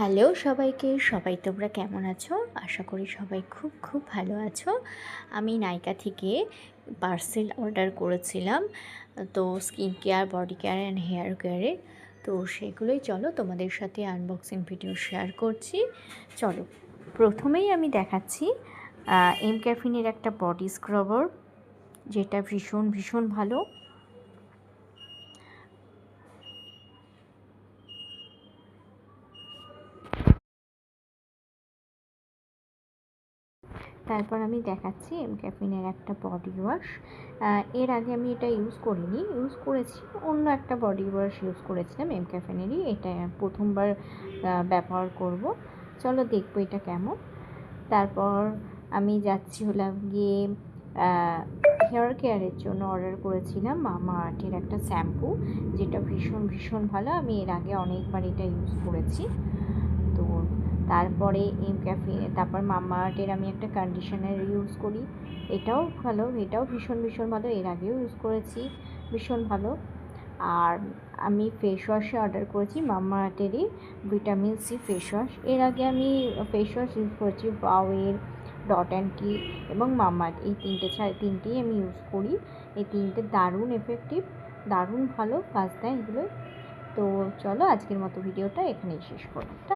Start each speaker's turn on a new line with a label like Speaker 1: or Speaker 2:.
Speaker 1: Hello সবাইকে, সবাই তোমরা কেমন আছো? আশা করি সবাই খুব খুব ভালো আছো। আমি নাইকা থেকে পার্সেল অর্ডার করেছিলাম, তো skin care, body care and hair কেয়ারের। তো সেগুলোই চলো তোমাদের সাথে আনবক্সিং ভিডিও শেয়ার করছি। চলো, প্রথমেই আমি দেখাচ্ছি এম ক্যাফিনের একটা বডি স্ক্রাবার, যেটা ভীষণ ভীষণ ভালো। তারপর আমি দেখাচ্ছি এম ক্যাফিনের একটা বডি ওয়াশ। এর আগে আমি এটা ইউজ করিনি, ইউজ করেছি অন্য একটা বডি ওয়াশ ইউজ করেছিলাম এম ক্যাফিনেরই, এটা প্রথমবার ব্যবহার করব। চলো দেখবো এটা কেমন। তারপর আমি যাচ্ছি হলাম গিয়ে হেয়ার কেয়ারের জন্য অর্ডার করেছিলাম মামা আর্থের একটা শ্যাম্পু, যেটা ভীষণ ভীষণ ভালো। আমি এর আগে অনেকবার এটা ইউজ করেছি। তো তারপরে তারপর মামা আর্থের আমি একটা কন্ডিশনার ইউজ করি, এটাও ভালো, এটাও ভীষণ ভীষণ ভালো, এর আগেও ইউজ করেছি, ভীষণ ভালো। আর আমি ফেস ওয়াশে অর্ডার করেছি মামা আর্থেরই ভিটামিন সি ফেস ওয়াশ। এর আগে আমি ফেস ওয়াশ ইউজ করেছি বাওয়ের, ডট অ্যান্ড কি এবং মামাআর্থ, এই তিনটেই আমি ইউজ করি। এই তিনটে দারুণ এফেক্টিভ, দারুণ ভালো কাজ দেয় এগুলো। তো চলো আজকের মতো ভিডিওটা এখানেই শেষ করো।